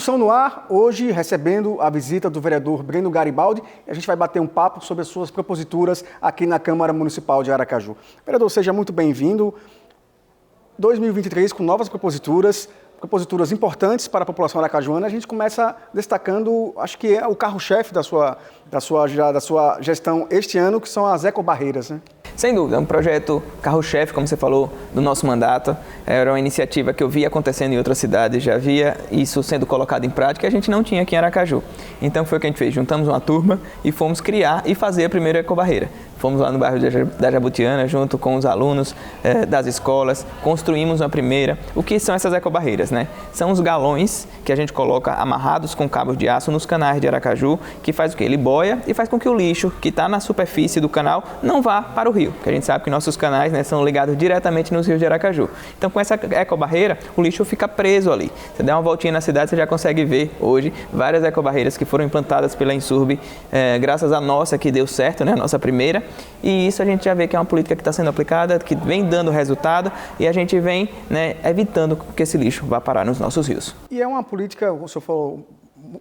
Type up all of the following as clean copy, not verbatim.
Discussão no ar, hoje recebendo a visita do vereador Breno Garibaldi. A gente vai bater um papo sobre as suas proposituras aqui na Câmara Municipal de Aracaju. Vereador, seja muito bem-vindo. 2023 com novas proposituras importantes para a população aracajuana. A gente começa destacando, acho que é o carro-chefe da sua gestão este ano, que são as ecobarreiras, né? Sem dúvida, é um projeto carro-chefe, como você falou, do nosso mandato. Era uma iniciativa que eu via acontecendo em outras cidades, já via isso sendo colocado em prática e a gente não tinha aqui em Aracaju. Então foi o que a gente fez, juntamos uma turma e fomos criar e fazer a primeira ecobarreira. Fomos lá no bairro da Jabutiana, junto com os alunos das escolas, construímos uma primeira. O que são essas ecobarreiras, né? São os galões que a gente coloca amarrados com cabos de aço nos canais de Aracaju, que faz o quê? Ele boia e faz com que o lixo que está na superfície do canal não vá para o rio, porque a gente sabe que nossos canais, né, são ligados diretamente nos rios de Aracaju. Então, com essa ecobarreira, o lixo fica preso ali. Você der uma voltinha na cidade, você já consegue ver hoje várias ecobarreiras que foram implantadas pela Insurb, graças à nossa que deu certo, né, a nossa primeira. E isso a gente já vê que é uma política que está sendo aplicada, que vem dando resultado e a gente vem, né, evitando que esse lixo vá parar nos nossos rios. E é uma política, o senhor falou,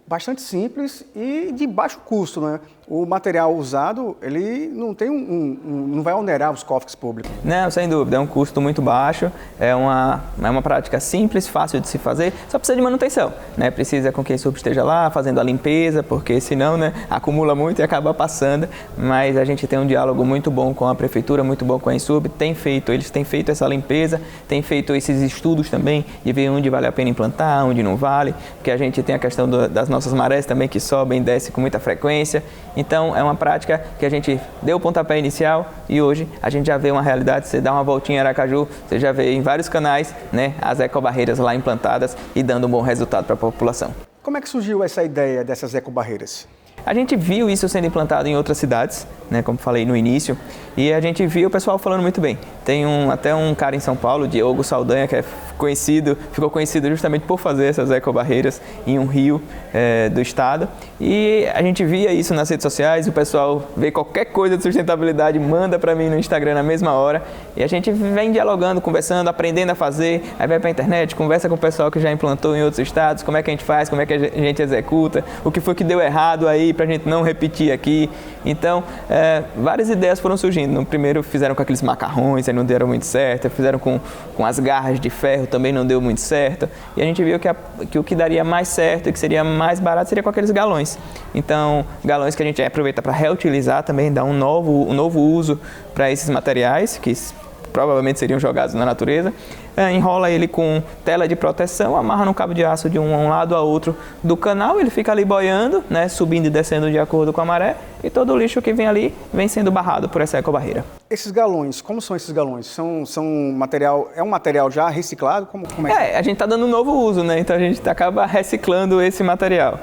bastante simples e de baixo custo, né? O material usado, ele não tem não vai onerar os cofres públicos. Não, sem dúvida, é um custo muito baixo, é uma prática simples, fácil de se fazer, só precisa de manutenção, né? Precisa com que a Insurb esteja lá fazendo a limpeza, porque senão, né, acumula muito e acaba passando, mas a gente tem um diálogo muito bom com a prefeitura, muito bom com a Insurb, eles têm feito essa limpeza, têm feito esses estudos também de ver onde vale a pena implantar, onde não vale, porque a gente tem a questão das nossas marés também que sobem e descem com muita frequência. Então, é uma prática que a gente deu o pontapé inicial e hoje a gente já vê uma realidade. Você dá uma voltinha em Aracaju, você já vê em vários canais, né, as ecobarreiras lá implantadas e dando um bom resultado para a população. Como é que surgiu essa ideia dessas ecobarreiras? A gente viu isso sendo implantado em outras cidades, né, como falei no início, e a gente viu o pessoal falando muito bem. Tem até um cara em São Paulo, Diogo Saldanha, que ficou conhecido justamente por fazer essas ecobarreiras em um rio do estado. E a gente via isso nas redes sociais, o pessoal vê qualquer coisa de sustentabilidade, manda para mim no Instagram na mesma hora. E a gente vem dialogando, conversando, aprendendo a fazer, aí vai para a internet, conversa com o pessoal que já implantou em outros estados, como é que a gente faz, como é que a gente executa, o que foi que deu errado aí para a gente não repetir aqui. Então, várias ideias foram surgindo. No primeiro fizeram com aqueles macarrões, aí não deram muito certo, fizeram com as garras de ferro, também não deu muito certo. E a gente viu que o que daria mais certo e que seria mais barato seria com aqueles galões. Então, galões que a gente aproveita para reutilizar também, dar um novo uso para esses materiais, que provavelmente seriam jogados na natureza. Enrola ele com tela de proteção, amarra no cabo de aço de um lado a outro do canal, ele fica ali boiando, né, subindo e descendo de acordo com a maré, e todo o lixo que vem ali vem sendo barrado por essa ecobarreira. Esses galões, como são esses galões? São material, é um material já reciclado? Como é? A gente está dando um novo uso, né? Então a gente acaba reciclando esse material.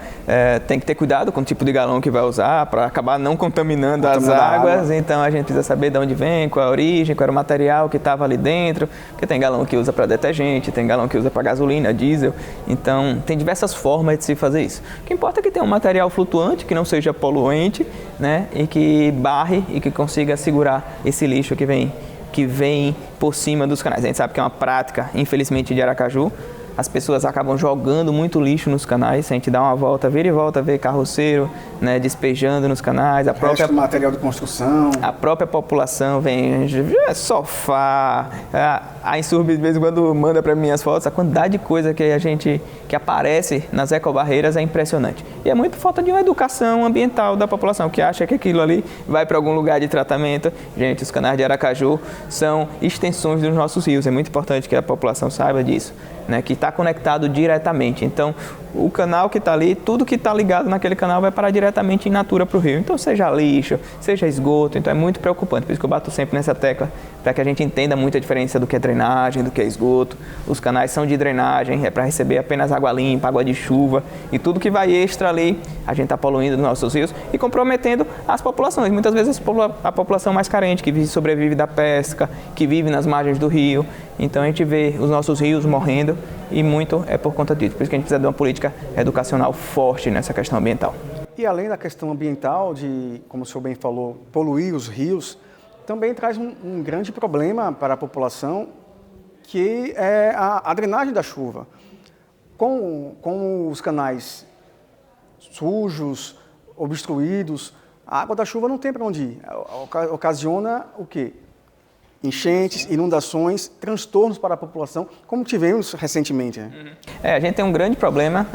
Tem que ter cuidado com o tipo de galão que vai usar para acabar não contaminando as águas. Então a gente precisa saber de onde vem, qual a origem, qual era o material que estava ali dentro, porque tem galão que usa para detergente, tem galão que usa para gasolina, diesel. Então tem diversas formas de se fazer isso. O que importa é que tenha um material flutuante, que não seja poluente, né? E que barre e que consiga segurar esse lixo que vem por cima dos canais. A gente sabe que é uma prática, infelizmente, de Aracaju. As pessoas acabam jogando muito lixo nos canais. A gente dá uma volta, vira e volta, vê carroceiro, né, despejando nos canais. Material de construção. A própria população vem, sofá. A Insurb, de vez em quando, manda para mim as fotos. A quantidade de coisa que aparece nas ecobarreiras é impressionante. E é muito falta de uma educação ambiental da população, que acha que aquilo ali vai para algum lugar de tratamento. Gente, os canais de Aracaju são extensões dos nossos rios. É muito importante que a população saiba disso, né, que está conectado diretamente. Então, o canal que está ali, tudo que está ligado naquele canal vai parar diretamente in natura para o rio. Então, seja lixo, seja esgoto, então é muito preocupante. Por isso que eu bato sempre nessa tecla, para que a gente entenda muito a diferença do que é drenagem, do que é esgoto. Os canais são de drenagem, é para receber apenas água limpa, água de chuva, e tudo que vai extra ali, a gente está poluindo os nossos rios e comprometendo as populações. Muitas vezes a população mais carente, que sobrevive da pesca, que vive nas margens do rio. Então, a gente vê os nossos rios morrendo e muito é por conta disso. Por isso que a gente precisa de uma política educacional forte nessa questão ambiental. E além da questão ambiental, de, como o senhor bem falou, poluir os rios, também traz um grande problema para a população, que é a drenagem da chuva. Com os canais sujos, obstruídos, a água da chuva não tem para onde ir. Ocasiona o quê? Enchentes, inundações, transtornos para a população, como tivemos recentemente. Né? A gente tem um grande problema,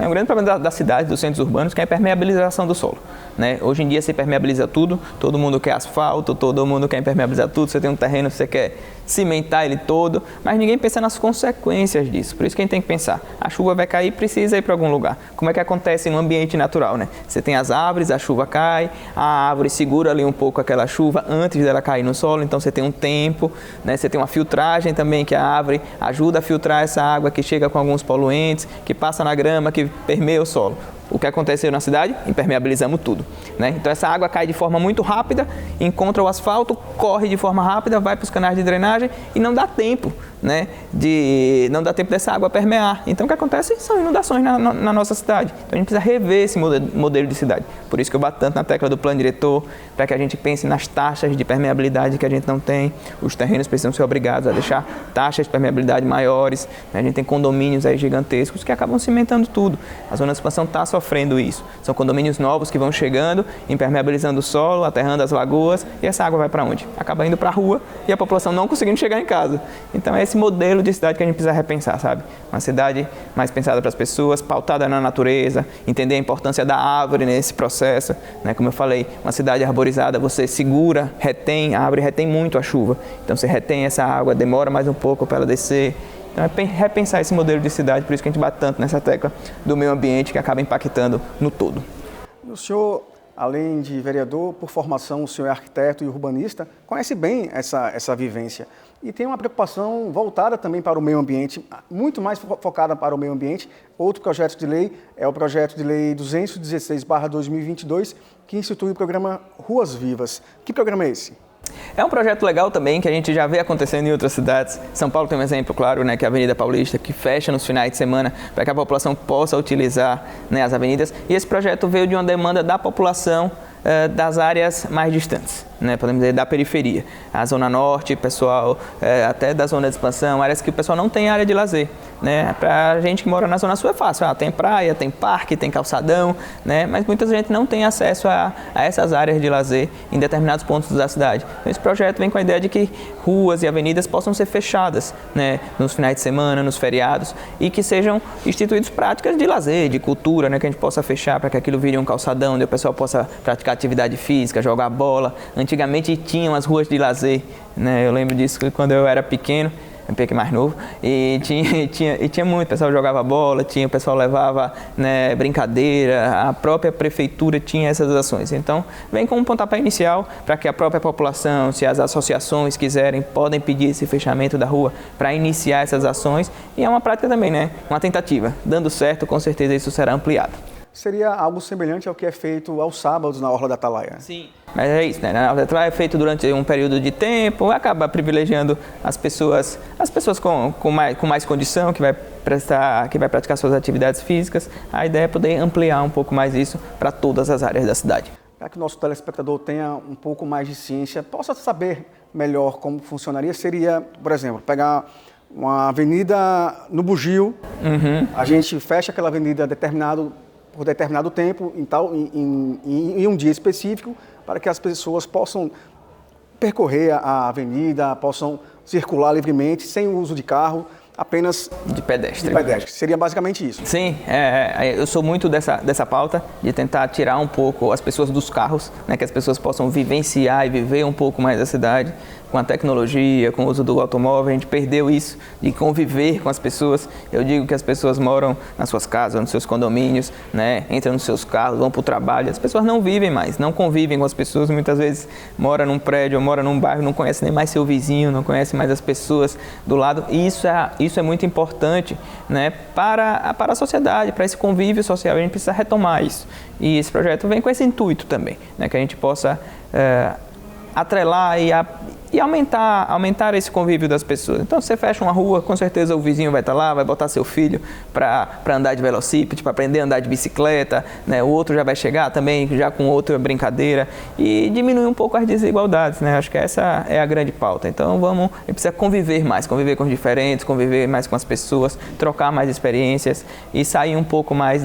da cidade, dos centros urbanos, que é a impermeabilização do solo. Né? Hoje em dia se impermeabiliza tudo, todo mundo quer asfalto, todo mundo quer impermeabilizar tudo, você tem um terreno, você quer cimentar ele todo, mas ninguém pensa nas consequências disso. Por isso que a gente tem que pensar, a chuva vai cair, precisa ir para algum lugar. Como é que acontece no ambiente natural, né? Você tem as árvores, a chuva cai, a árvore segura ali um pouco aquela chuva antes dela cair no solo, então você tem um tempo, né? Você tem uma filtragem também, que a árvore ajuda a filtrar essa água que chega com alguns poluentes, que passa na grama, que permeia o solo. O que aconteceu na cidade? Impermeabilizamos tudo. Né? Então essa água cai de forma muito rápida, encontra o asfalto, corre de forma rápida, vai para os canais de drenagem e não dá tempo, né? Não dá tempo dessa água permear. Então o que acontece são inundações na nossa cidade. Então a gente precisa rever esse modelo de cidade. Por isso que eu bato tanto na tecla do plano diretor, para que a gente pense nas taxas de permeabilidade que a gente não tem. Os terrenos precisam ser obrigados a deixar taxas de permeabilidade maiores. Né? A gente tem condomínios aí gigantescos que acabam cimentando tudo. A zona de expansão está sofrendo isso. São condomínios novos que vão chegando, impermeabilizando o solo, aterrando as lagoas, e essa água vai para onde? Acaba indo para a rua e a população não conseguindo chegar em casa. Então é esse modelo de cidade que a gente precisa repensar, sabe? Uma cidade mais pensada para as pessoas, pautada na natureza, entender a importância da árvore nesse processo, né? Como eu falei, uma cidade arborizada, você segura, retém, a árvore retém muito a chuva. Então você retém essa água, demora mais um pouco para ela descer. Então é repensar esse modelo de cidade, por isso que a gente bate tanto nessa tecla do meio ambiente que acaba impactando no todo. O senhor, além de vereador, por formação, o senhor é arquiteto e urbanista, conhece bem essa vivência e tem uma preocupação voltada também para o meio ambiente, muito mais focada para o meio ambiente. Outro projeto de lei é o projeto de lei 216/2022, que institui o programa Ruas Vivas. Que programa é esse? É um projeto legal também, que a gente já vê acontecendo em outras cidades. São Paulo tem um exemplo, claro, né, que é a Avenida Paulista, que fecha nos finais de semana para que a população possa utilizar, né, as avenidas. E esse projeto veio de uma demanda da população das áreas mais distantes, né, podemos dizer, da periferia. A Zona Norte, pessoal, até da Zona de Expansão, áreas que o pessoal não tem área de lazer. Né? Para a gente que mora na Zona Sul é fácil, tem praia, tem parque, tem calçadão, né? Mas muita gente não tem acesso a essas áreas de lazer em determinados pontos da cidade. Então, esse projeto vem com a ideia de que ruas e avenidas possam ser fechadas, né, nos finais de semana, nos feriados, e que sejam instituídas práticas de lazer, de cultura, né, que a gente possa fechar para que aquilo vire um calçadão, onde o pessoal possa praticar atividade física, jogar bola. Antigamente tinham as ruas de lazer, né? Eu lembro disso quando eu era pequeno, um pouco mais novo, e tinha muito, o pessoal jogava bola, o pessoal levava, né, brincadeira, a própria prefeitura tinha essas ações. Então, vem com um pontapé inicial para que a própria população, se as associações quiserem, podem pedir esse fechamento da rua para iniciar essas ações, e é uma prática também, né, uma tentativa. Dando certo, com certeza isso será ampliado. Seria algo semelhante ao que é feito aos sábados na Orla da Atalaia. Sim. Mas é isso, né? Na Orla da Atalaia é feito durante um período de tempo, acaba privilegiando as pessoas com mais condição, que vai praticar suas atividades físicas. A ideia é poder ampliar um pouco mais isso para todas as áreas da cidade. Para que o nosso telespectador tenha um pouco mais de ciência, possa saber melhor como funcionaria, seria, por exemplo, pegar uma avenida no Bugio, a gente fecha aquela avenida por determinado tempo, em um dia específico, para que as pessoas possam percorrer a avenida, possam circular livremente, sem o uso de carro, apenas de pedestre. Seria basicamente isso. Sim, eu sou muito dessa pauta, de tentar tirar um pouco as pessoas dos carros, né, que as pessoas possam vivenciar e viver um pouco mais a cidade. Com a tecnologia, com o uso do automóvel, a gente perdeu isso de conviver com as pessoas. Eu digo que as pessoas moram nas suas casas, nos seus condomínios, né? Entram nos seus carros, vão para o trabalho. As pessoas não vivem mais, não convivem com as pessoas. Muitas vezes mora num prédio, mora num bairro, não conhece nem mais seu vizinho, não conhece mais as pessoas do lado. E isso é muito importante, né? Para a sociedade, para esse convívio social. A gente precisa retomar isso. E esse projeto vem com esse intuito também, né? Que a gente possa atrelar e aumentar esse convívio das pessoas. Então, você fecha uma rua, com certeza o vizinho vai estar lá, vai botar seu filho para andar de velocípede, para aprender a andar de bicicleta, né? O outro já vai chegar também já com outra brincadeira e diminuir um pouco as desigualdades, né? Acho que essa é a grande pauta. Então, a gente precisa conviver mais, conviver com os diferentes, conviver mais com as pessoas, trocar mais experiências e sair um pouco mais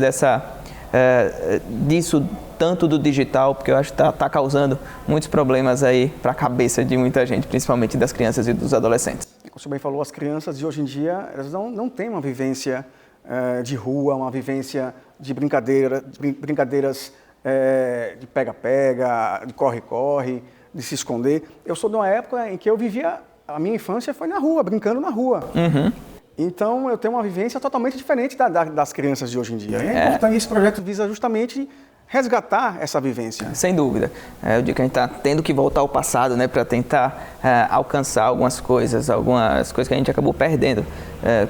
disso, tanto do digital, porque eu acho que está causando muitos problemas aí para a cabeça de muita gente, principalmente das crianças e dos adolescentes. Como você bem falou, as crianças de hoje em dia, elas não têm uma vivência de rua, uma vivência de brincadeiras de pega-pega, de corre-corre, de se esconder. Eu sou de uma época em que a minha infância foi na rua, brincando na rua. Uhum. Então, eu tenho uma vivência totalmente diferente das crianças de hoje em dia. Então, esse projeto visa justamente resgatar essa vivência. Sem dúvida. Eu digo que a gente está tendo que voltar ao passado, né, para tentar alcançar algumas coisas que a gente acabou perdendo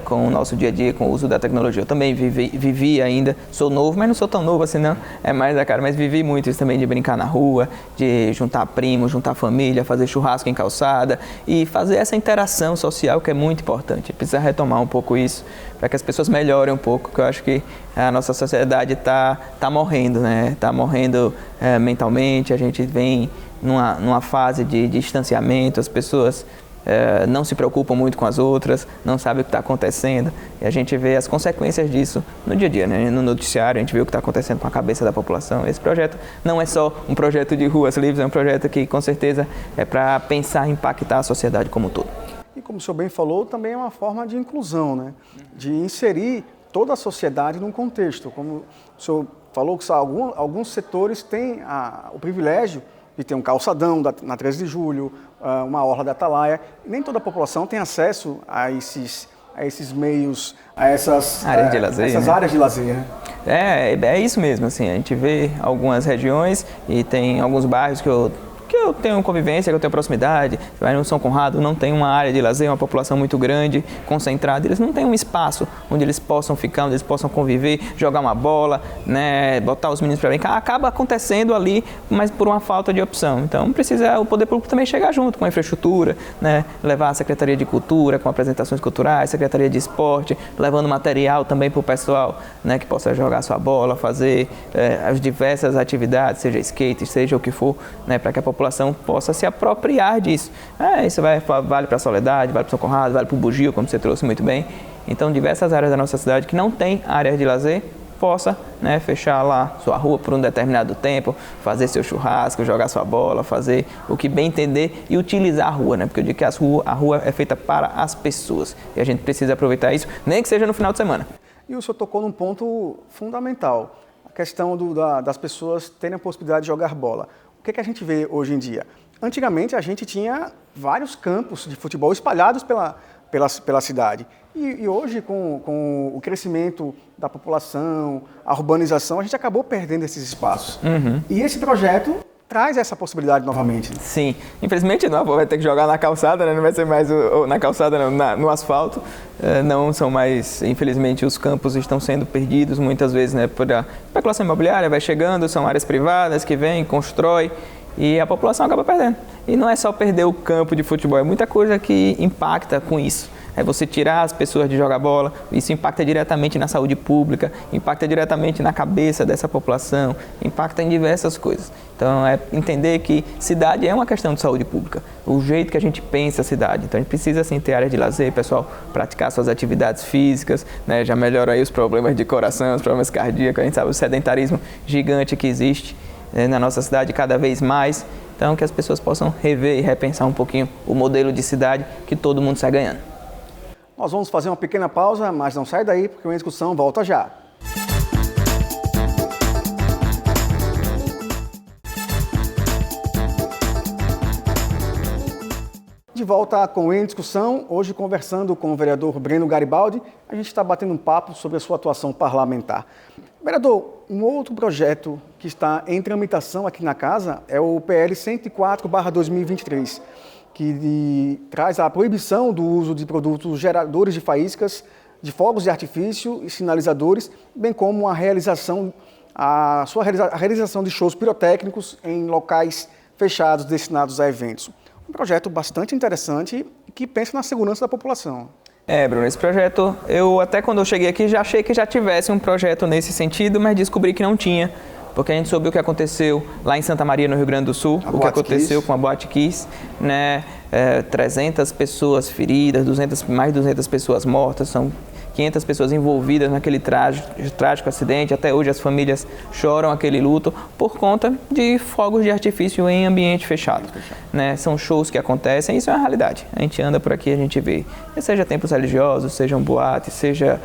com o nosso dia a dia, com o uso da tecnologia. Eu também vivi ainda, sou novo, mas não sou tão novo assim não, é mais da cara, mas vivi muito isso também de brincar na rua, de juntar primos, juntar família, fazer churrasco em calçada e fazer essa interação social que é muito importante. Precisa retomar um pouco isso para que as pessoas melhorem um pouco, porque eu acho que a nossa sociedade está morrendo, né? Está morrendo mentalmente, a gente vem numa fase de distanciamento, as pessoas não se preocupam muito com as outras, não sabem o que está acontecendo, e a gente vê as consequências disso no dia a dia, né? No noticiário a gente vê o que está acontecendo com a cabeça da população. Esse projeto não é só um projeto de ruas livres, é um projeto que com certeza é para pensar e impactar a sociedade como um todo. E como o senhor bem falou, também é uma forma de inclusão, né? De inserir toda a sociedade num contexto. Como o senhor falou, que alguns setores têm o privilégio de ter um calçadão na 13 de julho, uma orla da Atalaia. Nem toda a população tem acesso a esses meios, a essas áreas de lazer. Essas áreas de lazer, né? É isso mesmo, assim, a gente vê algumas regiões e tem alguns bairros que eu tenho convivência, que eu tenho proximidade. Você vai no São Conrado, não tem uma área de lazer, uma população muito grande, concentrada. Eles não têm um espaço onde eles possam ficar, onde eles possam conviver, jogar uma bola, né, botar os meninos para brincar. Acaba acontecendo ali, mas por uma falta de opção. Então precisa o poder público também chegar junto com a infraestrutura, né, levar a Secretaria de Cultura com apresentações culturais, Secretaria de Esporte, levando material também para o pessoal, né, que possa jogar sua bola, fazer as diversas atividades, seja skate, seja o que for, né, para que a população possa se apropriar disso. Isso vale para a Soledade, vale para o São Conrado, vale para o Bugio, como você trouxe muito bem. Então, diversas áreas da nossa cidade que não tem áreas de lazer, possa, né, fechar lá sua rua por um determinado tempo, fazer seu churrasco, jogar sua bola, fazer o que bem entender e utilizar a rua, né? Porque eu digo que a rua é feita para as pessoas e a gente precisa aproveitar isso, nem que seja no final de semana. E o senhor tocou num ponto fundamental, a questão das pessoas terem a possibilidade de jogar bola. O que a gente vê hoje em dia? Antigamente a gente tinha vários campos de futebol espalhados pela cidade. E hoje, com o crescimento da população, a urbanização, a gente acabou perdendo esses espaços. Uhum. E esse projeto traz essa possibilidade novamente. Sim, infelizmente não, vai ter que jogar na calçada, né? Não vai ser mais na calçada, não, no asfalto. Não são mais, infelizmente, os campos estão sendo perdidos muitas vezes, né? Pela especulação imobiliária, vai chegando, são áreas privadas que vêm, constrói e a população acaba perdendo. E não é só perder o campo de futebol, é muita coisa que impacta com isso. É você tirar as pessoas de jogar bola, isso impacta diretamente na saúde pública, impacta diretamente na cabeça dessa população, impacta em diversas coisas. Então, é entender que cidade é uma questão de saúde pública, o jeito que a gente pensa a cidade. Então, a gente precisa, sim, ter área de lazer, pessoal, praticar suas atividades físicas, né? Já melhora aí os problemas de coração, os problemas cardíacos, a gente sabe o sedentarismo gigante que existe na nossa cidade cada vez mais. Então, que as pessoas possam rever e repensar um pouquinho o modelo de cidade que todo mundo sai ganhando. Nós vamos fazer uma pequena pausa, mas não sai daí, porque a discussão volta já. De volta com Em Discussão, hoje conversando com o vereador Breno Garibaldi, a gente está batendo um papo sobre a sua atuação parlamentar. Vereador, um outro projeto que está em tramitação aqui na casa é o PL 104/2023, que traz a proibição do uso de produtos geradores de faíscas, de fogos de artifício e sinalizadores, bem como a realização de shows pirotécnicos em locais fechados destinados a eventos. Um projeto bastante interessante que pensa na segurança da população. Bruno, esse projeto, eu até quando eu cheguei aqui já achei que já tivesse um projeto nesse sentido, mas descobri que não tinha, porque a gente soube o que aconteceu lá em Santa Maria, no Rio Grande do Sul, o que aconteceu com a Boate Kiss, né? 300 pessoas feridas, mais de 200 pessoas mortas, são 500 pessoas envolvidas naquele trágico acidente. Até hoje as famílias choram aquele luto por conta de fogos de artifício em ambiente fechado. Né? São shows que acontecem, isso é uma realidade. A gente anda por aqui, a gente vê, seja templos religiosos, sejam boates, seja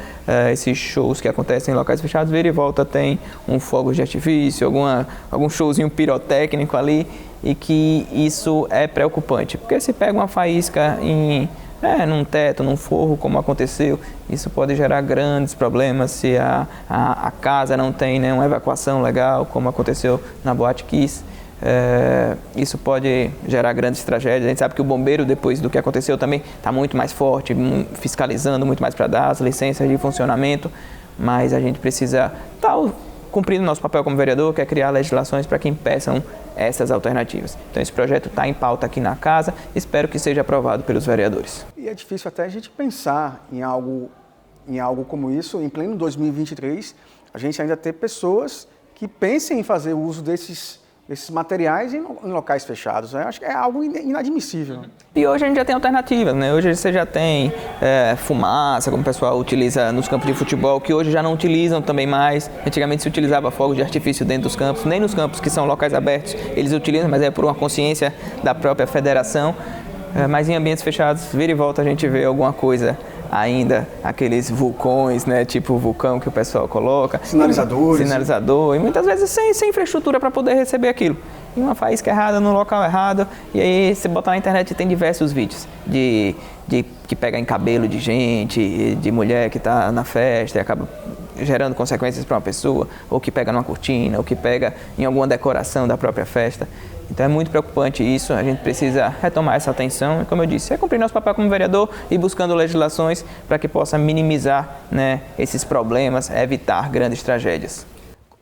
esses shows que acontecem em locais fechados, vira e volta tem um fogo de artifício, algum showzinho pirotécnico ali, e que isso é preocupante, porque se pega uma faísca num teto, num forro, como aconteceu, isso pode gerar grandes problemas se a casa não tem, né, uma evacuação legal, como aconteceu na Boate Kiss. Isso pode gerar grandes tragédias. A gente sabe que o bombeiro, depois do que aconteceu, também está muito mais forte, fiscalizando muito mais para dar as licenças de funcionamento, mas a gente precisa estar cumprindo nosso papel como vereador, que é criar legislações para que impeçam essas alternativas. Então esse projeto está em pauta aqui na casa, espero que seja aprovado pelos vereadores. E é difícil até a gente pensar em algo como isso, em pleno 2023, a gente ainda ter pessoas que pensem em fazer uso desses materiais em locais fechados. Eu acho que é algo inadmissível. E hoje a gente já tem alternativas, né? Hoje você já tem fumaça, como o pessoal utiliza nos campos de futebol, que hoje já não utilizam também mais. Antigamente se utilizava fogos de artifício dentro dos campos, nem nos campos que são locais abertos eles utilizam, mas é por uma consciência da própria federação. Mas em ambientes fechados, vira e volta a gente vê alguma coisa ainda, aqueles vulcões, né, tipo o vulcão que o pessoal coloca. Sinalizador, e muitas vezes sem infraestrutura para poder receber aquilo. E uma faísca errada no local errado, e aí você bota na internet e tem diversos vídeos que pega em cabelo de gente, de mulher que está na festa e acaba gerando consequências para uma pessoa, ou que pega numa cortina, ou que pega em alguma decoração da própria festa. Então é muito preocupante isso, a gente precisa retomar essa atenção e, como eu disse, cumprir nosso papel como vereador e buscando legislações para que possa minimizar, né, esses problemas, evitar grandes tragédias.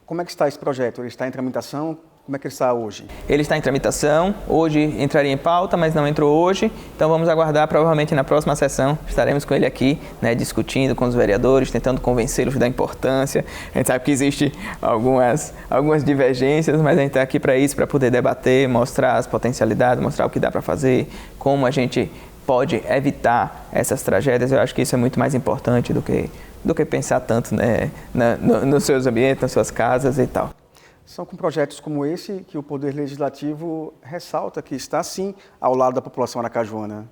Como é que está esse projeto? Ele está em tramitação? Como é que ele está hoje? Ele está em tramitação, hoje entraria em pauta, mas não entrou hoje, então vamos aguardar, provavelmente na próxima sessão estaremos com ele aqui, né, discutindo com os vereadores, tentando convencê-los da importância. A gente sabe que existe algumas divergências, mas a gente está aqui para isso, para poder debater, mostrar as potencialidades, mostrar o que dá para fazer, como a gente pode evitar essas tragédias. Eu acho que isso é muito mais importante do que pensar tanto, né, nos seus ambientes, nas suas casas e tal. São com projetos como esse que o Poder Legislativo ressalta que está, sim, ao lado da população aracajuana.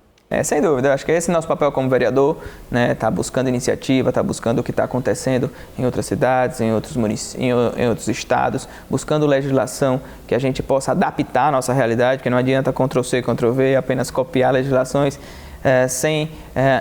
Sem dúvida, eu acho que esse é nosso papel como vereador, né, tá buscando iniciativa, está buscando o que está acontecendo em outras cidades, em outros em outros estados, buscando legislação que a gente possa adaptar a nossa realidade, que não adianta Ctrl+C, Ctrl+V, apenas copiar legislações sem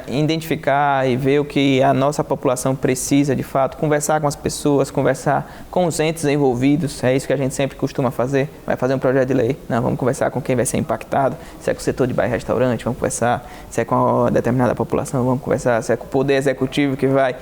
identificar e ver o que a nossa população precisa de fato, conversar com as pessoas, conversar com os entes envolvidos, é isso que a gente sempre costuma fazer. Vai fazer um projeto de lei? Não, vamos conversar com quem vai ser impactado, se é com o setor de bar e restaurante, vamos conversar, se é com uma determinada população, vamos conversar, se é com o poder executivo que vai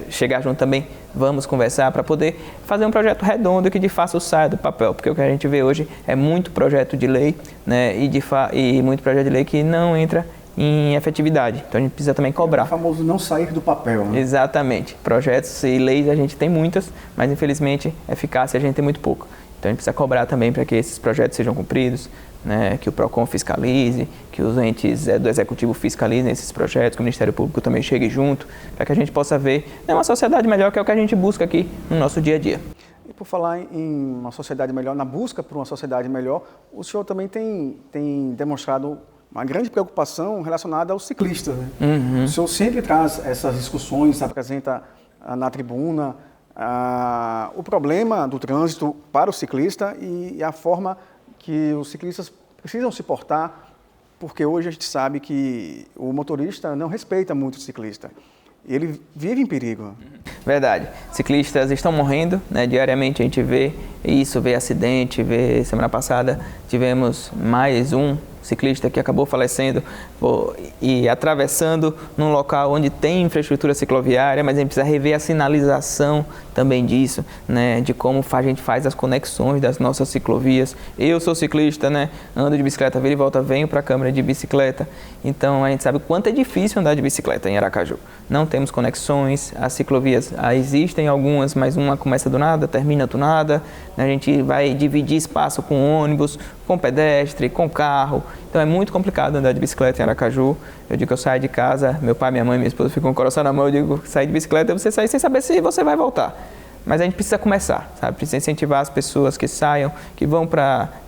chegar junto também, vamos conversar para poder fazer um projeto redondo que de fato saia do papel, porque o que a gente vê hoje é muito projeto de lei, né, e muito projeto de lei que não entra em efetividade. Então a gente precisa também cobrar. O famoso não sair do papel, né? Exatamente. Projetos e leis a gente tem muitas, mas infelizmente eficácia a gente tem muito pouco. Então a gente precisa cobrar também para que esses projetos sejam cumpridos, né, que o PROCON fiscalize, que os entes do Executivo fiscalizem esses projetos, que o Ministério Público também chegue junto, para que a gente possa ver uma sociedade melhor, que é o que a gente busca aqui no nosso dia a dia. E por falar em uma sociedade melhor, na busca por uma sociedade melhor, o senhor também tem demonstrado uma grande preocupação relacionada aos ciclistas, né? Uhum. O senhor sempre traz essas discussões, apresenta na tribuna o problema do trânsito para o ciclista e a forma que os ciclistas precisam se portar, porque hoje a gente sabe que o motorista não respeita muito o ciclista. Ele vive em perigo. Verdade. Ciclistas estão morrendo, né? Diariamente a gente vê isso, vê acidente, semana passada tivemos mais um ciclista que acabou falecendo e atravessando num local onde tem infraestrutura cicloviária, mas a gente precisa rever a sinalização também disso, né, de como a gente faz as conexões das nossas ciclovias. Eu sou ciclista, né, ando de bicicleta, vira e volta, venho para a Câmara de bicicleta, então a gente sabe o quanto é difícil andar de bicicleta em Aracaju. Não temos conexões, as ciclovias existem algumas, mas uma começa do nada, termina do nada, né, a gente vai dividir espaço com ônibus, com pedestre, com carro, então é muito complicado andar de bicicleta em Aracaju. Eu digo que eu saio de casa, meu pai, minha mãe, minha esposa ficam com o coração na mão, eu digo, sair de bicicleta é você sair sem saber se você vai voltar. Mas a gente precisa começar, sabe? Precisa incentivar as pessoas que saiam, que vão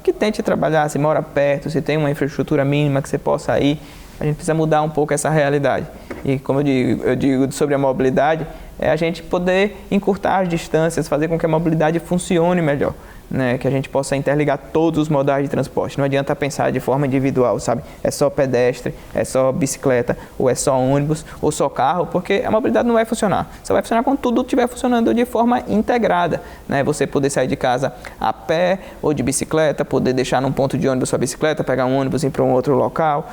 que tentem trabalhar, se mora perto, se tem uma infraestrutura mínima que você possa ir. A gente precisa mudar um pouco essa realidade. E como eu digo sobre a mobilidade, é a gente poder encurtar as distâncias, fazer com que a mobilidade funcione melhor. Né, que a gente possa interligar todos os modais de transporte. Não adianta pensar de forma individual, sabe? É só pedestre, é só bicicleta, ou é só ônibus, ou só carro, porque a mobilidade não vai funcionar. Só vai funcionar quando tudo estiver funcionando de forma integrada. Né? Você poder sair de casa a pé ou de bicicleta, poder deixar num ponto de ônibus sua bicicleta, pegar um ônibus e ir para um outro local,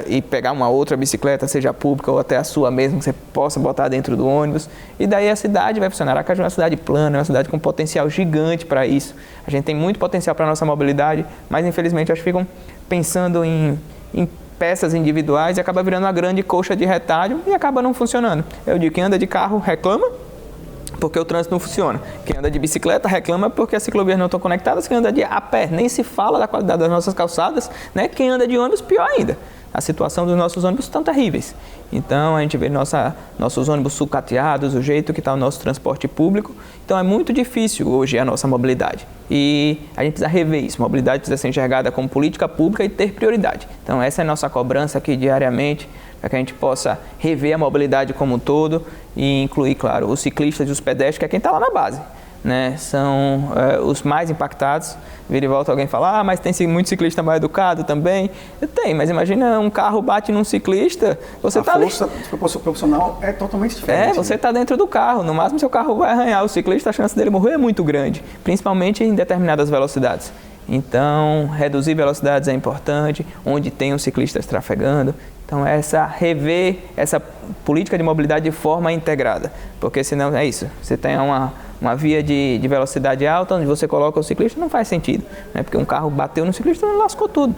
e pegar uma outra bicicleta, seja pública ou até a sua mesmo, que você possa botar dentro do ônibus. E daí a cidade vai funcionar. Aracaju é uma cidade plana, é uma cidade com potencial gigante para isso. A gente tem muito potencial para a nossa mobilidade, mas infelizmente acho que ficam pensando em peças individuais e acaba virando uma grande coxa de retalho e acaba não funcionando. Eu digo, quem anda de carro reclama porque o trânsito não funciona. Quem anda de bicicleta reclama porque as ciclovias não estão conectadas. Quem anda a pé nem se fala da qualidade das nossas calçadas, né? Quem anda de ônibus, pior ainda. A situação dos nossos ônibus estão terríveis. Então, a gente vê nossos ônibus sucateados, o jeito que está o nosso transporte público. Então, é muito difícil hoje a nossa mobilidade. E a gente precisa rever isso. Mobilidade precisa ser enxergada como política pública e ter prioridade. Então, essa é a nossa cobrança aqui diariamente, para que a gente possa rever a mobilidade como um todo e incluir, claro, os ciclistas e os pedestres, que é quem está lá na base. Né, são os mais impactados. Vira e volta alguém fala, mas tem muito ciclista mal educado também. Tem, mas imagina um carro bate num ciclista, você está ali. A força proporcional é totalmente diferente. Você está dentro do carro, no máximo seu carro vai arranhar o ciclista, a chance dele morrer é muito grande, principalmente em determinadas velocidades. Então, reduzir velocidades é importante, onde tem os ciclistas trafegando. Então, rever essa política de mobilidade de forma integrada, porque senão é isso, você tem uma via de velocidade alta, onde você coloca o ciclista, não faz sentido, né? Porque um carro bateu no ciclista e lascou tudo.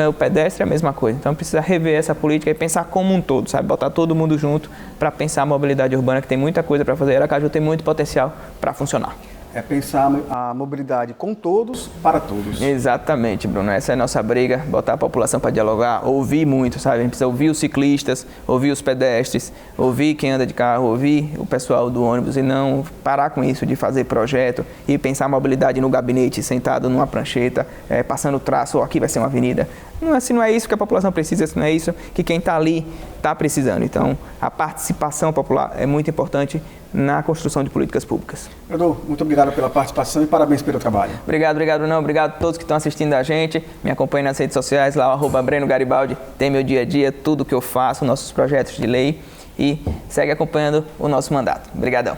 O pedestre é a mesma coisa. Então precisa rever essa política e pensar como um todo, sabe? Botar todo mundo junto para pensar a mobilidade urbana, que tem muita coisa para fazer. Aracaju tem muito potencial para funcionar. É pensar a mobilidade com todos, para todos. Exatamente, Bruno. Essa é a nossa briga, botar a população para dialogar, ouvir muito, sabe? A gente precisa ouvir os ciclistas, ouvir os pedestres, ouvir quem anda de carro, ouvir o pessoal do ônibus e não parar com isso de fazer projeto e pensar a mobilidade no gabinete, sentado numa prancheta, passando o traço, aqui vai ser uma avenida. Não é isso que a população precisa, não é isso que quem está ali está precisando. Então, a participação popular é muito importante na construção de políticas públicas. Vereador, muito obrigado pela participação e parabéns pelo trabalho. Obrigado, Bruno. Obrigado a todos que estão assistindo a gente. Me acompanhem nas redes sociais, lá o @Breno Garibaldi. Tem meu dia a dia, tudo que eu faço, nossos projetos de lei e segue acompanhando o nosso mandato. Obrigadão.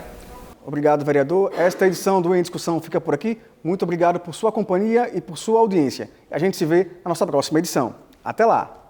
Obrigado, vereador. Esta edição do Em Discussão fica por aqui. Muito obrigado por sua companhia e por sua audiência. A gente se vê na nossa próxima edição. Até lá!